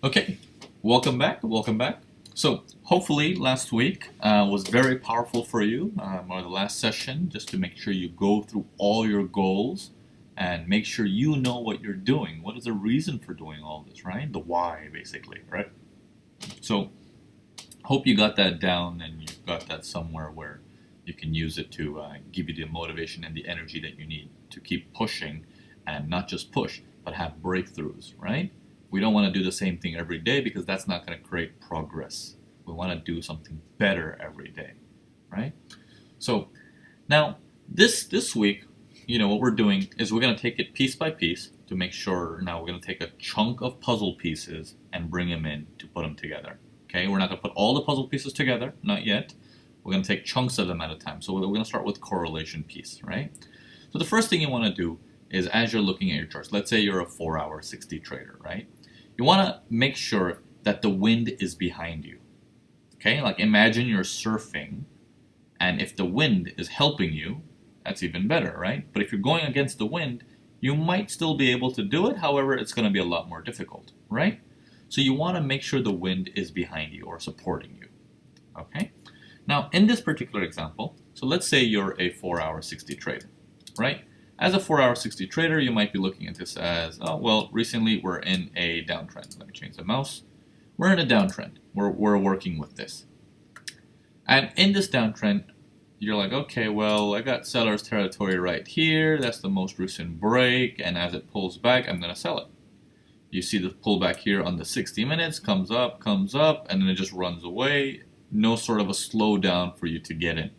Okay, welcome back. Welcome back. So, hopefully, last week was very powerful for you, or the last session, just to make sure you go through all your goals and make sure you know what you're doing. What is the reason for doing all this, right? The why, basically, right? So, hope you got that down and you got that somewhere where you can use it to give you the motivation and the energy that you need to keep pushing and not just push, but have breakthroughs, right? We don't want to do the same thing every day because that's not going to create progress. We want to do something better every day, right? So now this week, what we're doing is we're going to take it piece by piece to make sure. Now we're going to take a chunk of puzzle pieces and bring them in to put them together. Okay, we're not going to put all the puzzle pieces together, not yet. We're going to take chunks of them at a time. So we're going to start with correlation piece, right? So the first thing you want to do is, as you're looking at your charts, let's say you're a 4-hour 60 trader, right? You want to make sure that the wind is behind you. Okay, like imagine you're surfing, and if the wind is helping you, that's even better, right? But if you're going against the wind, you might still be able to do it. However, it's going to be a lot more difficult, right? So you want to make sure the wind is behind you or supporting you. Okay? Now, in this particular example, so let's say you're a 4-hour 60 trader, right? As a 4-hour 60 trader, you might be looking at this as, oh, well, recently we're in a downtrend. Let me change the mouse. We're in a downtrend. We're working with this. And in this downtrend, you're like, okay, well, I got seller's territory right here. That's the most recent break. And as it pulls back, I'm going to sell it. You see the pullback here on the 60 minutes, comes up, and then it just runs away. No sort of a slowdown for you to get in.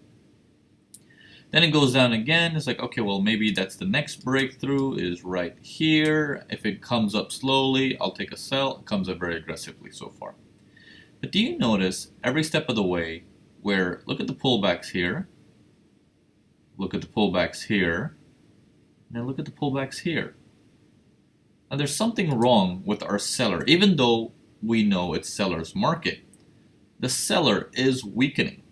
Then it goes down again. It's like, okay, well, maybe that's the next breakthrough is right here. If it comes up slowly, I'll take a sell. It comes up very aggressively so far. But do you notice every step of the way where, look at the pullbacks here, look at the pullbacks here, and then look at the pullbacks here. Now, there's something wrong with our seller. Even though we know it's seller's market, the seller is weakening.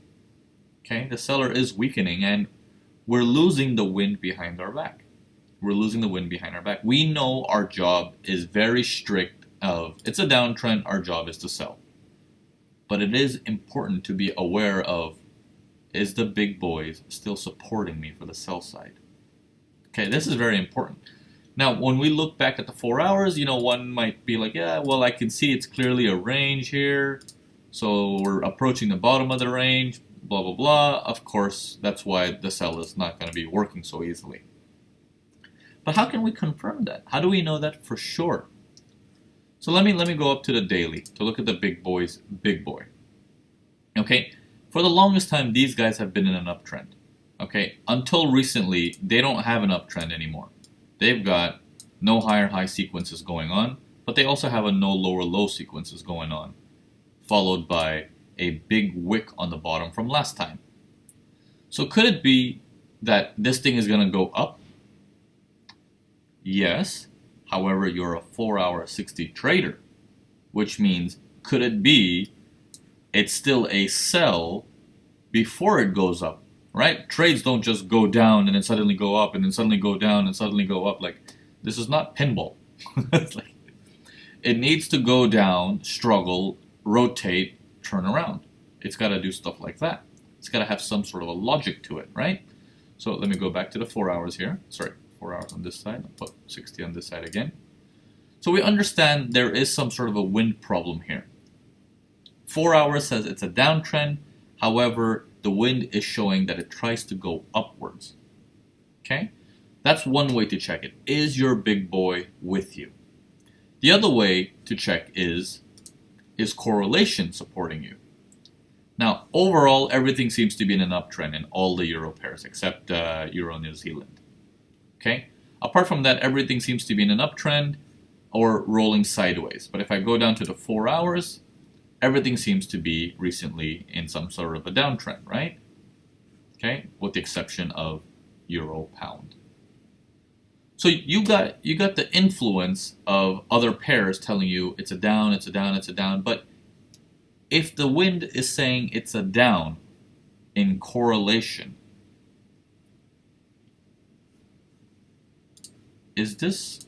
Okay, the seller is weakening, and we're losing the wind behind our back. We're losing the wind behind our back. We know our job is very strict of, it's a downtrend, our job is to sell. But it is important to be aware of, is the big boys still supporting me for the sell side? Okay, this is very important. Now, when we look back at the 4 hours, one might be like, yeah, well, I can see it's clearly a range here. So we're approaching the bottom of the range, blah, blah, blah. Of course, that's why the sell is not going to be working so easily. But how can we confirm that? How do we know that for sure? So let me go up to the daily to look at the big boys, big boy. Okay, for the longest time, these guys have been in an uptrend. Okay, until recently, they don't have an uptrend anymore. They've got no higher high sequences going on, but they also have a no lower low sequences going on, followed by a big wick on the bottom from last time. So could it be that this thing is going to go up? Yes. However, you're a 4-hour 60 trader, which means could it be it's still a sell before it goes up, right? Trades don't just go down and then suddenly go up and then suddenly go down and suddenly go up. Like, this is not pinball. It's like, it needs to go down, struggle, rotate, turn around. It's got to do stuff like that. It's got to have some sort of a logic to it, right? So let me go back to the 4 hours here. Sorry, 4 hours on this side. I'll put 60 on this side again. So we understand there is some sort of a wind problem here. 4 hours says it's a downtrend. However, the wind is showing that it tries to go upwards. Okay? That's one way to check it. Is your big boy with you? The other way to check is correlation supporting you? Now, overall, everything seems to be in an uptrend in all the euro pairs except Euro New Zealand. Okay? Apart from that, everything seems to be in an uptrend or rolling sideways. But if I go down to the 4 hours, everything seems to be recently in some sort of a downtrend, right? Okay? With the exception of Euro Pound. So you got the influence of other pairs telling you it's a down, it's a down, it's a down. But if the wind is saying it's a down in correlation, is this?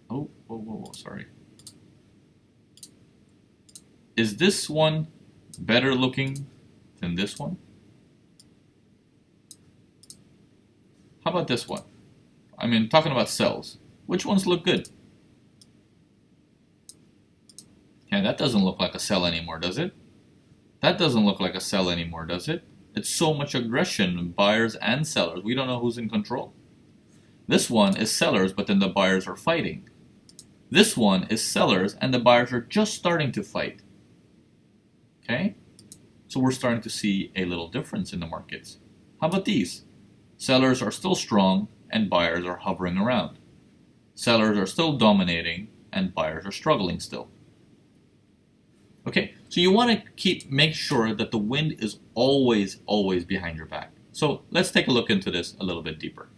Oh, whoa, sorry. is this one better looking than this one? How about this one? I mean, talking about cells, which ones look good? Yeah, that doesn't look like a cell anymore, does it? That doesn't look like a cell anymore, does it? It's so much aggression, buyers and sellers. We don't know who's in control. This one is sellers, but then the buyers are fighting. This one is sellers, and the buyers are just starting to fight. Okay? So we're starting to see a little difference in the markets. How about these? Sellers are still strong, and buyers are hovering around. Sellers are still dominating, and buyers are struggling still. Okay, so you want to make sure that the wind is always behind your back. So let's take a look into this a little bit deeper.